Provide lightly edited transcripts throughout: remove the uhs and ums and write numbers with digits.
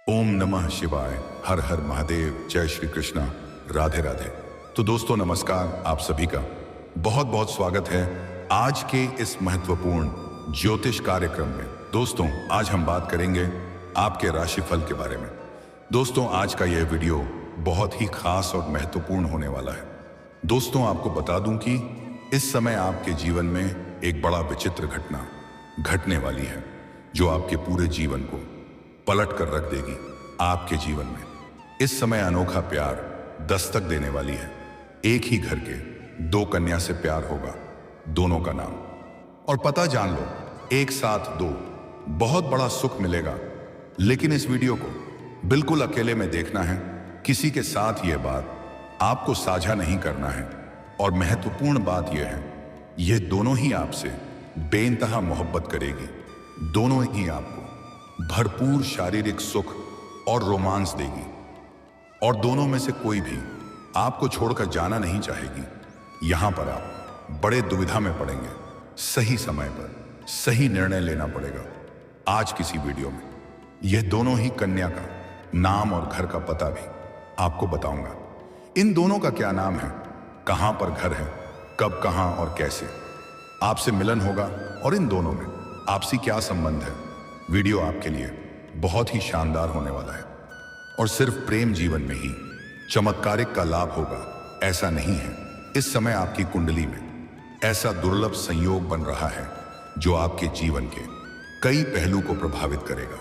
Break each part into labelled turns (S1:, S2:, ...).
S1: ओम नमः शिवाय। हर हर महादेव। जय श्री कृष्णा। राधे राधे। तो दोस्तों नमस्कार, आप सभी का बहुत बहुत स्वागत है आज के इस महत्वपूर्ण ज्योतिष कार्यक्रम में। दोस्तों आज हम बात करेंगे आपके राशिफल के बारे में। दोस्तों आज का यह वीडियो बहुत ही खास और महत्वपूर्ण होने वाला है। दोस्तों आपको बता दूं कि इस समय आपके जीवन में एक बड़ा विचित्र घटना घटने वाली है जो आपके पूरे जीवन को पलट कर रख देगी। आपके जीवन में इस समय अनोखा प्यार दस्तक देने वाली है। एक ही घर के दो कन्या से प्यार होगा, दोनों का नाम और पता जान लो, एक साथ दो, बहुत बड़ा सुख मिलेगा। लेकिन इस वीडियो को बिल्कुल अकेले में देखना है, किसी के साथ यह बात आपको साझा नहीं करना है। और महत्वपूर्ण बात यह है, यह दोनों ही आपसे बेइंतहा मोहब्बत करेगी, दोनों ही आपको भरपूर शारीरिक सुख और रोमांस देगी और दोनों में से कोई भी आपको छोड़कर जाना नहीं चाहेगी। यहां पर आप बड़े दुविधा में पड़ेंगे, सही समय पर सही निर्णय लेना पड़ेगा। आज किसी वीडियो में यह दोनों ही कन्या का नाम और घर का पता भी आपको बताऊंगा। इन दोनों का क्या नाम है, कहां पर घर है, कब, कहां और कैसे आपसे मिलन होगा और इन दोनों में आपसी क्या संबंध है। वीडियो आपके लिए बहुत ही शानदार होने वाला है और सिर्फ प्रेम जीवन में ही चमत्कारिक का लाभ होगा ऐसा नहीं है। इस समय आपकी कुंडली में ऐसा दुर्लभ संयोग बन रहा है जो आपके जीवन के कई पहलू को प्रभावित करेगा।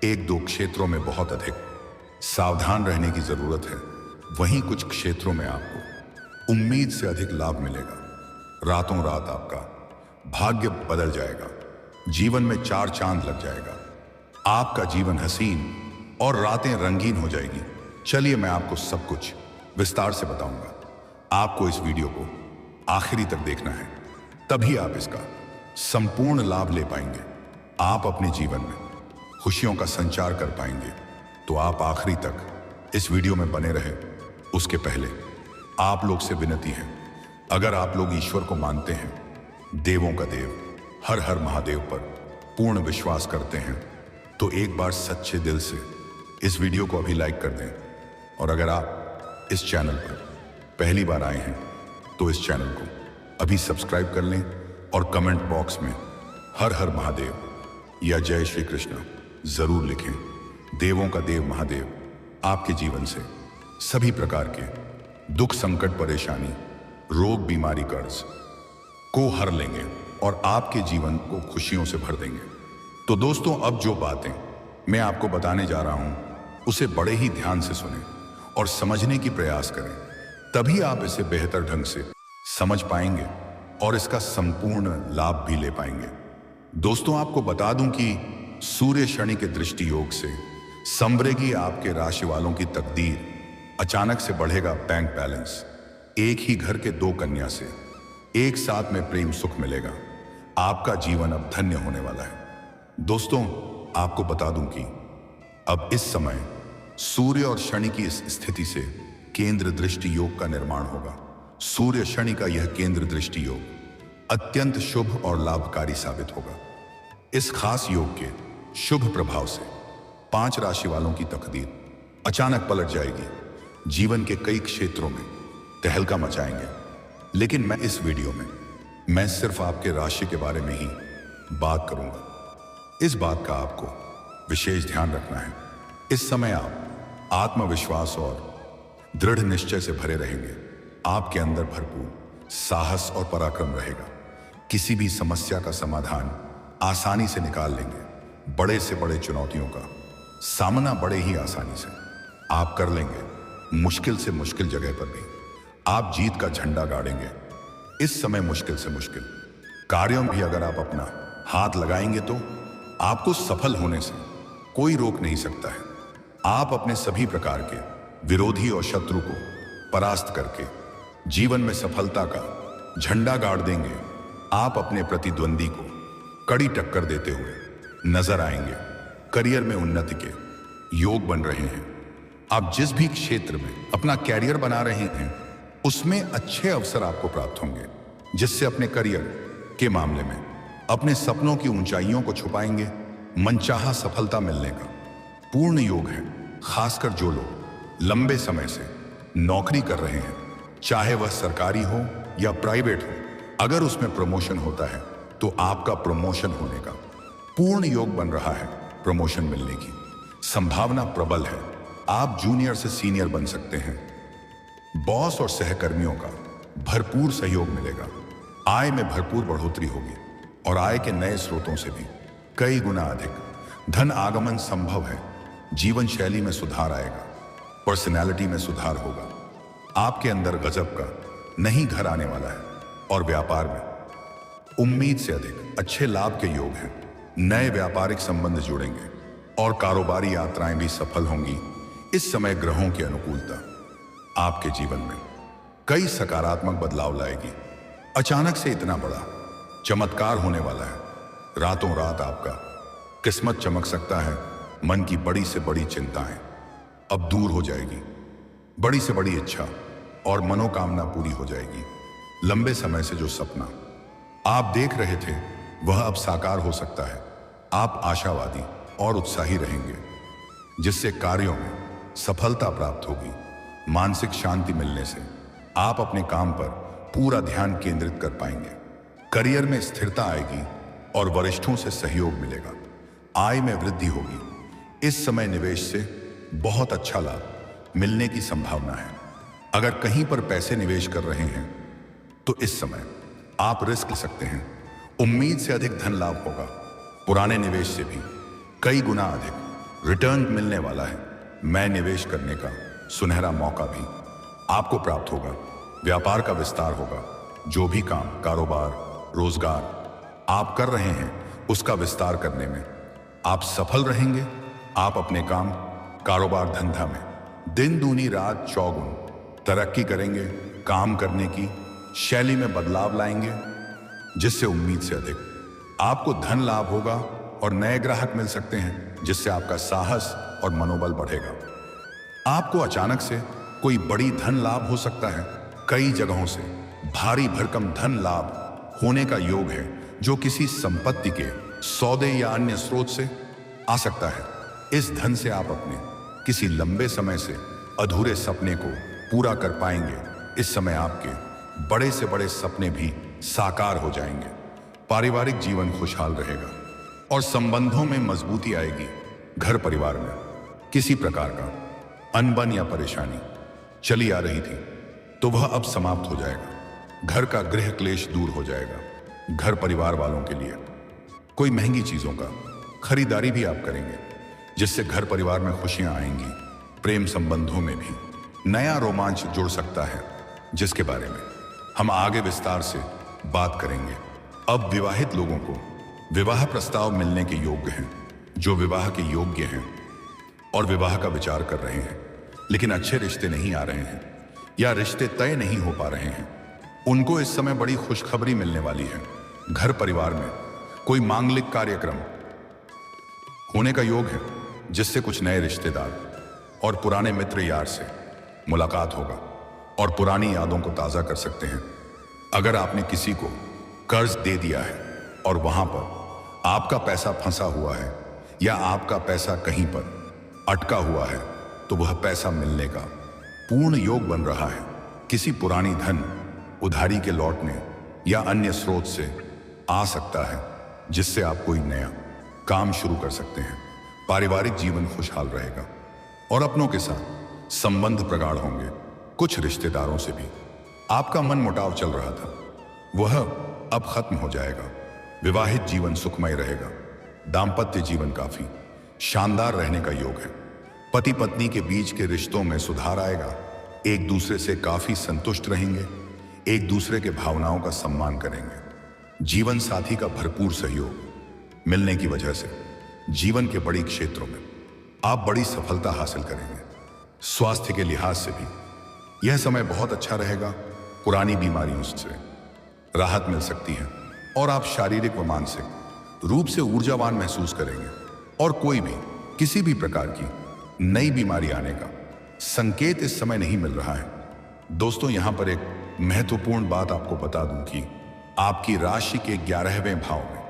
S1: एक दो क्षेत्रों में बहुत अधिक सावधान रहने की जरूरत है, वहीं कुछ क्षेत्रों में आपको उम्मीद से अधिक लाभ मिलेगा। रातों रात आपका भाग्य बदल जाएगा, जीवन में चार चांद लग जाएगा, आपका जीवन हसीन और रातें रंगीन हो जाएगी। चलिए मैं आपको सब कुछ विस्तार से बताऊंगा। आपको इस वीडियो को आखिरी तक देखना है, तभी आप इसका संपूर्ण लाभ ले पाएंगे। आप अपने जीवन में खुशियों का संचार कर पाएंगे। तो आप आखिरी तक इस वीडियो में बने रहे। उसके पहले आप लोग से विनती है, अगर आप लोग ईश्वर को मानते हैं, देवों का देव हर हर महादेव पर पूर्ण विश्वास करते हैं, तो एक बार सच्चे दिल से इस वीडियो को अभी लाइक कर दें। और अगर आप इस चैनल पर पहली बार आए हैं तो इस चैनल को अभी सब्सक्राइब कर लें और कमेंट बॉक्स में हर हर महादेव या जय श्री कृष्ण जरूर लिखें। देवों का देव महादेव आपके जीवन से सभी प्रकार के दुख, संकट, परेशानी, रोग, बीमारी, कर्ज को हर लेंगे और आपके जीवन को खुशियों से भर देंगे। तो दोस्तों अब जो बातें मैं आपको बताने जा रहा हूं उसे बड़े ही ध्यान से सुनें और समझने की प्रयास करें, तभी आप इसे बेहतर ढंग से समझ पाएंगे और इसका संपूर्ण लाभ भी ले पाएंगे। दोस्तों आपको बता दूं कि सूर्य शनि के दृष्टि योग से संवरेगी आपके राशि वालों की तकदीर। अचानक से बढ़ेगा बैंक बैलेंस। एक ही घर के दो कन्या से एक साथ में प्रेम सुख मिलेगा। आपका जीवन अब धन्य होने वाला है। दोस्तों आपको बता दूं कि अब इस समय सूर्य और शनि की इस स्थिति से केंद्र दृष्टि योग का निर्माण होगा। सूर्य शनि का यह केंद्र दृष्टि योग अत्यंत शुभ और लाभकारी साबित होगा। इस खास योग के शुभ प्रभाव से 5 राशि वालों की तकदीर अचानक पलट जाएगी। जीवन के कई क्षेत्रों में तहलका मचाएंगे। लेकिन मैं इस वीडियो में मैं सिर्फ आपके राशि के बारे में ही बात करूंगा। इस बात का आपको विशेष ध्यान रखना है, इस समय आप आत्मविश्वास और दृढ़ निश्चय से भरे रहेंगे। आपके अंदर भरपूर साहस और पराक्रम रहेगा। किसी भी समस्या का समाधान आसानी से निकाल लेंगे। बड़े से बड़े चुनौतियों का सामना बड़े ही आसानी से आप कर लेंगे। मुश्किल से मुश्किल जगह पर भी आप जीत का झंडा गाड़ेंगे। इस समय मुश्किल से मुश्किल कार्यों में भी अगर आप अपना हाथ लगाएंगे तो आपको सफल होने से कोई रोक नहीं सकता है। आप अपने सभी प्रकार के विरोधी और शत्रु को परास्त करके जीवन में सफलता का झंडा गाड़ देंगे। आप अपने प्रतिद्वंदी को कड़ी टक्कर देते हुए नजर आएंगे। करियर में उन्नति के योग बन रहे हैं। आप जिस भी क्षेत्र में अपना कैरियर बना रहे हैं उसमें अच्छे अवसर आपको प्राप्त होंगे, जिससे अपने करियर के मामले में अपने सपनों की ऊंचाइयों को छुपाएंगे। मनचाहा सफलता मिलने का पूर्ण योग है, खासकर जो लोग लंबे समय से नौकरी कर रहे हैं, चाहे वह सरकारी हो या प्राइवेट हो। अगर उसमें प्रमोशन होता है तो आपका प्रमोशन होने का पूर्ण योग बन रहा है। प्रमोशन मिलने की संभावना प्रबल है। आप जूनियर से सीनियर बन सकते हैं। बॉस और सहकर्मियों का भरपूर सहयोग मिलेगा। आय में भरपूर बढ़ोतरी होगी और आय के नए स्रोतों से भी कई गुना अधिक धन आगमन संभव है। जीवन शैली में सुधार आएगा, पर्सनैलिटी में सुधार होगा। आपके अंदर गजब का नहीं घर आने वाला है और व्यापार में उम्मीद से अधिक अच्छे लाभ के योग हैं। नए व्यापारिक संबंध जुड़ेंगे और कारोबारी यात्राएं भी सफल होंगी। इस समय ग्रहों की अनुकूलता आपके जीवन में कई सकारात्मक बदलाव लाएगी। अचानक से इतना बड़ा चमत्कार होने वाला है। रातों रात आपका किस्मत चमक सकता है। मन की बड़ी से बड़ी चिंताएं अब दूर हो जाएगी। बड़ी से बड़ी इच्छा और मनोकामना पूरी हो जाएगी। लंबे समय से जो सपना आप देख रहे थे वह अब साकार हो सकता है। आप आशावादी और उत्साही रहेंगे, जिससे कार्यों में सफलता प्राप्त होगी। मानसिक शांति मिलने से आप अपने काम पर पूरा ध्यान केंद्रित कर पाएंगे। करियर में स्थिरता आएगी और वरिष्ठों से सहयोग मिलेगा। आय में वृद्धि होगी। इस समय निवेश से बहुत अच्छा लाभ मिलने की संभावना है। अगर कहीं पर पैसे निवेश कर रहे हैं तो इस समय आप रिस्क ले सकते हैं। उम्मीद से अधिक धन लाभ होगा। पुराने निवेश से भी कई गुना अधिक रिटर्न मिलने वाला है। मैं निवेश करने का सुनहरा मौका भी आपको प्राप्त होगा। व्यापार का विस्तार होगा। जो भी काम, कारोबार, रोजगार आप कर रहे हैं उसका विस्तार करने में आप सफल रहेंगे। आप अपने काम, कारोबार, धंधा में दिन दूनी रात चौगुन तरक्की करेंगे। काम करने की शैली में बदलाव लाएंगे, जिससे उम्मीद से अधिक आपको धन लाभ होगा और नए ग्राहक मिल सकते हैं, जिससे आपका साहस और मनोबल बढ़ेगा। आपको अचानक से कोई बड़ी धन लाभ हो सकता है। कई जगहों से भारी भरकम धन लाभ होने का योग है, जो किसी संपत्ति के सौदे या अन्य स्रोत से आ सकता है। इस धन से आप अपने किसी लंबे समय से अधूरे सपने को पूरा कर पाएंगे। इस समय आपके बड़े से बड़े सपने भी साकार हो जाएंगे। पारिवारिक जीवन खुशहाल रहेगा और संबंधों में मजबूती आएगी। घर परिवार में किसी प्रकार का अनबन या परेशानी चली आ रही थी तो वह अब समाप्त हो जाएगा। घर का गृह क्लेश दूर हो जाएगा। घर परिवार वालों के लिए कोई महंगी चीजों का खरीदारी भी आप करेंगे, जिससे घर परिवार में खुशियां आएंगी। प्रेम संबंधों में भी नया रोमांच जुड़ सकता है, जिसके बारे में हम आगे विस्तार से बात करेंगे। अब विवाहित लोगों को विवाह प्रस्ताव मिलने के योग्य हैं। जो विवाह के योग्य हैं और विवाह का विचार कर रहे हैं लेकिन अच्छे रिश्ते नहीं आ रहे हैं या रिश्ते तय नहीं हो पा रहे हैं, उनको इस समय बड़ी खुशखबरी मिलने वाली है। घर परिवार में कोई मांगलिक कार्यक्रम होने का योग है, जिससे कुछ नए रिश्तेदार और पुराने मित्र यार से मुलाकात होगा और पुरानी यादों को ताज़ा कर सकते हैं। अगर आपने किसी को कर्ज दे दिया है और वहां पर आपका पैसा फंसा हुआ है या आपका पैसा कहीं पर अटका हुआ है, तो वह पैसा मिलने का पूर्ण योग बन रहा है। किसी पुरानी धन उधारी के लौटने या अन्य स्रोत से आ सकता है, जिससे आप कोई नया काम शुरू कर सकते हैं। पारिवारिक जीवन खुशहाल रहेगा और अपनों के साथ संबंध प्रगाढ़ होंगे। कुछ रिश्तेदारों से भी आपका मन मुटाव चल रहा था, वह अब खत्म हो जाएगा। विवाहित जीवन सुखमय रहेगा। दाम्पत्य जीवन काफी शानदार रहने का योग है। पति पत्नी के बीच के रिश्तों में सुधार आएगा। एक दूसरे से काफी संतुष्ट रहेंगे। एक दूसरे के भावनाओं का सम्मान करेंगे। जीवन साथी का भरपूर सहयोग मिलने की वजह से जीवन के बड़ी क्षेत्रों में आप बड़ी सफलता हासिल करेंगे। स्वास्थ्य के लिहाज से भी यह समय बहुत अच्छा रहेगा। पुरानी बीमारियों से राहत मिल सकती है और आप शारीरिक व मानसिक रूप से ऊर्जावान महसूस करेंगे और कोई भी किसी भी प्रकार की नई बीमारी आने का संकेत इस समय नहीं मिल रहा है। दोस्तों, यहां पर एक महत्वपूर्ण बात आपको बता दूं कि आपकी राशि के 11वें भाव में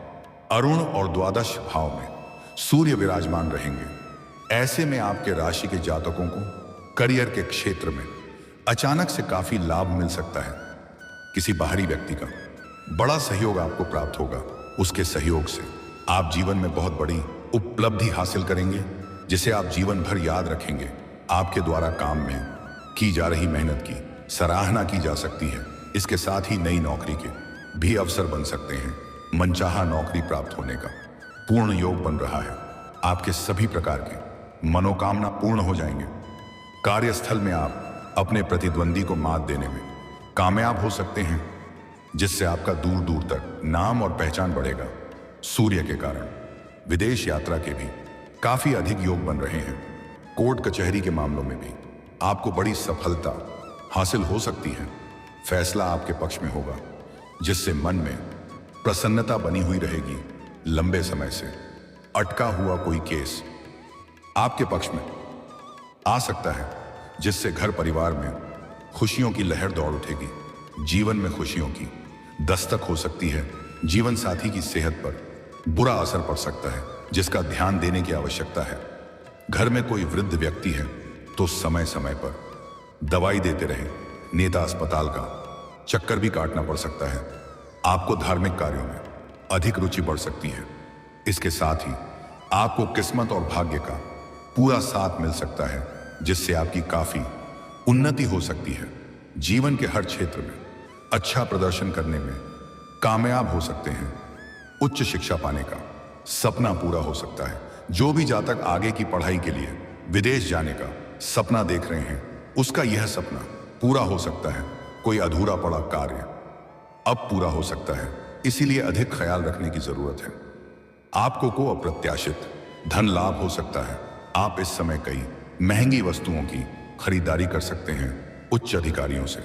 S1: अरुण और द्वादश भाव में सूर्य विराजमान रहेंगे। ऐसे में आपके राशि के जातकों को करियर के क्षेत्र में अचानक से काफी लाभ मिल सकता है। किसी बाहरी व्यक्ति का बड़ा सहयोग आपको प्राप्त होगा। उसके सहयोग से आप जीवन में बहुत बड़ी उपलब्धि हासिल करेंगे, जिसे आप जीवन भर याद रखेंगे। आपके द्वारा काम में की जा रही मेहनत की सराहना की जा सकती है। इसके साथ ही नई नौकरी के भी अवसर बन सकते हैं। मनचाहा नौकरी प्राप्त होने का पूर्ण योग बन रहा है। आपके सभी प्रकार के मनोकामना पूर्ण हो जाएंगे। कार्यस्थल में आप अपने प्रतिद्वंदी को मात देने में कामयाब हो सकते हैं, जिससे आपका दूर दूर तक नाम और पहचान बढ़ेगा। सूर्य के कारण विदेश यात्रा के भी काफी अधिक योग बन रहे हैं। कोर्ट कचहरी के मामलों में भी आपको बड़ी सफलता हासिल हो सकती है। फैसला आपके पक्ष में होगा, जिससे मन में प्रसन्नता बनी हुई रहेगी। लंबे समय से अटका हुआ कोई केस आपके पक्ष में आ सकता है, जिससे घर परिवार में खुशियों की लहर दौड़ उठेगी। जीवन में खुशियों की दस्तक हो सकती है। जीवन साथी की सेहत पर बुरा असर पड़ सकता है, जिसका ध्यान देने की आवश्यकता है। घर में कोई वृद्ध व्यक्ति है तो समय समय पर दवाई देते रहें। नेता अस्पताल का चक्कर भी काटना पड़ सकता है। आपको धार्मिक कार्यों में अधिक रुचि बढ़ सकती है। इसके साथ ही आपको किस्मत और भाग्य का पूरा साथ मिल सकता है, जिससे आपकी काफी उन्नति हो सकती है। जीवन के हर क्षेत्र में अच्छा प्रदर्शन करने में कामयाब हो सकते हैं। उच्च शिक्षा पाने का सपना पूरा हो सकता है। जो भी जातक आगे की पढ़ाई के लिए विदेश जाने का सपना देख रहे हैं, उसका यह सपना पूरा हो सकता है। कोई अधूरा पड़ा कार्य अब पूरा हो सकता है, इसीलिए अधिक ख्याल रखने की जरूरत है। आपको को अप्रत्याशित धन लाभ हो सकता है। आप इस समय कई महंगी वस्तुओं की खरीदारी कर सकते हैं। उच्च अधिकारियों से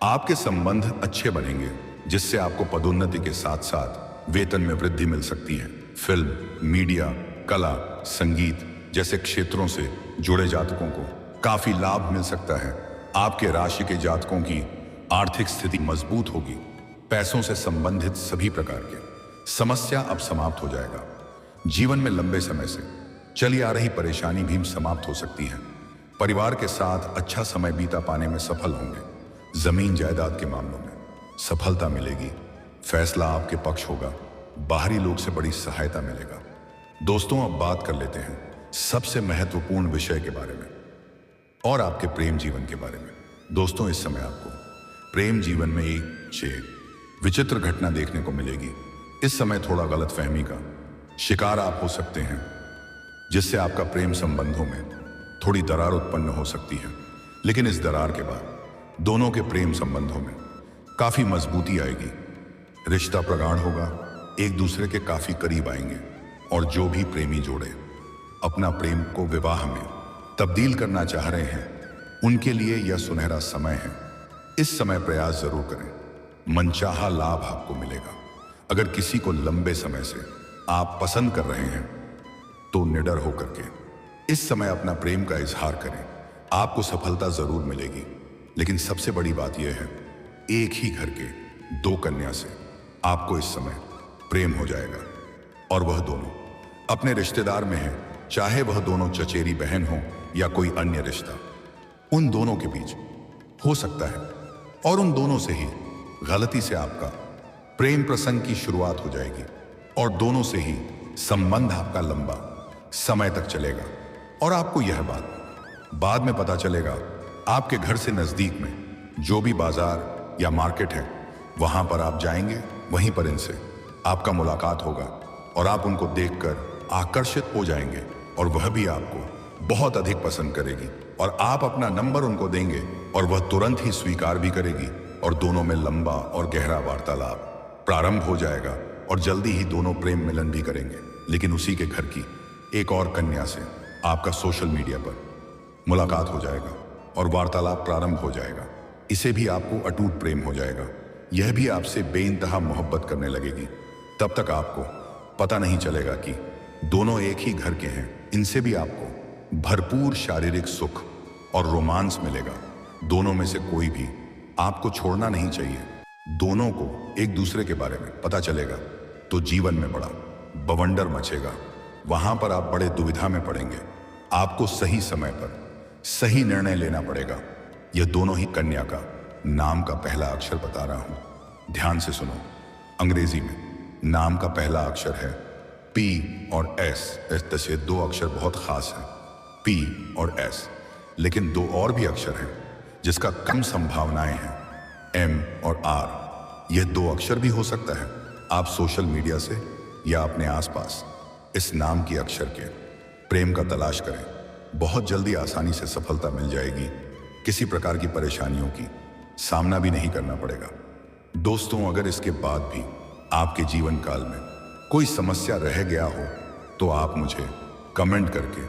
S1: आपके संबंध अच्छे बनेंगे, जिससे आपको पदोन्नति के साथ साथ वेतन में वृद्धि मिल सकती है। फिल्म, मीडिया, कला, संगीत जैसे क्षेत्रों से जुड़े जातकों को काफी लाभ मिल सकता है। आपके राशि के जातकों की आर्थिक स्थिति मजबूत होगी। पैसों से संबंधित सभी प्रकार के समस्या अब समाप्त हो जाएगा। जीवन में लंबे समय से चली आ रही परेशानी भी समाप्त हो सकती है। परिवार के साथ अच्छा समय बीता पाने में सफल होंगे। जमीन जायदाद के मामलों में सफलता मिलेगी। फैसला आपके पक्ष होगा। बाहरी लोग से बड़ी सहायता मिलेगा। दोस्तों, अब बात कर लेते हैं सबसे महत्वपूर्ण विषय के बारे में और आपके प्रेम जीवन के बारे में। दोस्तों, इस समय आपको प्रेम जीवन में एक विचित्र घटना देखने को मिलेगी। इस समय थोड़ा गलतफहमी का शिकार आप हो सकते हैं, जिससे आपका प्रेम संबंधों में थोड़ी दरार उत्पन्न हो सकती है। लेकिन इस दरार के बाद दोनों के प्रेम संबंधों में काफी मजबूती आएगी। रिश्ता प्रगाढ़ होगा, एक दूसरे के काफी करीब आएंगे। और जो भी प्रेमी जोड़े अपना प्रेम को विवाह में तब्दील करना चाह रहे हैं, उनके लिए यह सुनहरा समय है। इस समय प्रयास जरूर करें, मनचाहा लाभ आपको मिलेगा। अगर किसी को लंबे समय से आप पसंद कर रहे हैं, तो निडर होकर के इस समय अपना प्रेम का इजहार करें। आपको सफलता जरूर मिलेगी। लेकिन सबसे बड़ी बात यह है, एक ही घर के दो कन्या से आपको इस समय प्रेम हो जाएगा, और वह दोनों अपने रिश्तेदार में हैं। चाहे वह दोनों चचेरी बहन हो या कोई अन्य रिश्ता, उन दोनों के बीच हो सकता है। और उन दोनों से ही गलती से आपका प्रेम प्रसंग की शुरुआत हो जाएगी, और दोनों से ही संबंध आपका लंबा समय तक चलेगा। और आपको यह बात बाद में पता चलेगा। आपके घर से नजदीक में जो भी बाजार या मार्केट है, वहां पर आप जाएंगे। वहीं पर इनसे आपका मुलाकात होगा और आप उनको देखकर आकर्षित हो जाएंगे, और वह भी आपको बहुत अधिक पसंद करेगी। और आप अपना नंबर उनको देंगे और वह तुरंत ही स्वीकार भी करेगी, और दोनों में लंबा और गहरा वार्तालाप प्रारंभ हो जाएगा, और जल्दी ही दोनों प्रेम मिलन भी करेंगे। लेकिन उसी के घर की एक और कन्या से आपका सोशल मीडिया पर मुलाकात हो जाएगा और वार्तालाप प्रारंभ हो जाएगा। इसे भी आपको अटूट प्रेम हो जाएगा। यह भी आपसे बेइंतहा मोहब्बत करने लगेगी। तब तक आपको पता नहीं चलेगा कि दोनों एक ही घर के हैं। इनसे भी आपको भरपूर शारीरिक सुख और रोमांस मिलेगा। दोनों में से कोई भी आपको छोड़ना नहीं चाहिए। दोनों को एक दूसरे के बारे में पता चलेगा तो जीवन में बड़ा बवंडर मचेगा। वहां पर आप बड़े दुविधा में पड़ेंगे। आपको सही समय पर सही निर्णय लेना पड़ेगा। यह दोनों ही कन्या का नाम का पहला अक्षर बता रहा हूं, ध्यान से सुनो। अंग्रेजी में नाम का पहला अक्षर है पी और एस। जैसे दो अक्षर बहुत खास हैं, पी और एस, लेकिन दो और भी अक्षर हैं जिसका कम संभावनाएं हैं, एम और आर। यह दो अक्षर भी हो सकता है। आप सोशल मीडिया से या अपने आसपास इस नाम की अक्षर के प्रेम का तलाश करें, बहुत जल्दी आसानी से सफलता मिल जाएगी। किसी प्रकार की परेशानियों की सामना भी नहीं करना पड़ेगा। दोस्तों, अगर इसके बाद भी आपके जीवन काल में कोई समस्या रह गया हो तो आप मुझे कमेंट करके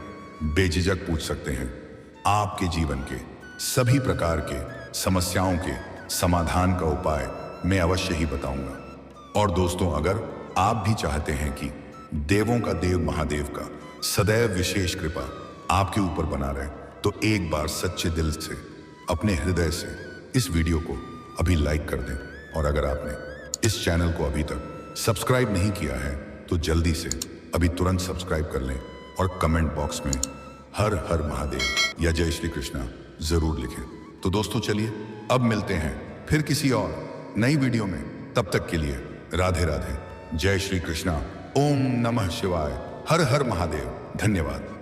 S1: बेझिझक पूछ सकते हैं। आपके जीवन के सभी प्रकार के समस्याओं के समाधान का उपाय मैं अवश्य ही बताऊंगा। और दोस्तों, अगर आप भी चाहते हैं कि देवों का देव महादेव का सदैव विशेष कृपा आपके ऊपर बना रहे, तो एक बार सच्चे दिल से अपने हृदय से इस वीडियो को अभी लाइक कर दें। और अगर आपने इस चैनल को अभी तक सब्सक्राइब नहीं किया है तो जल्दी से अभी तुरंत सब्सक्राइब कर लें और कमेंट बॉक्स में हर हर महादेव या जय श्री कृष्णा जरूर लिखें। तो दोस्तों, चलिए अब मिलते हैं फिर किसी और नई वीडियो में। तब तक के लिए राधे राधे, जय श्री कृष्णा, ओम नमः शिवाय, हर हर महादेव। धन्यवाद।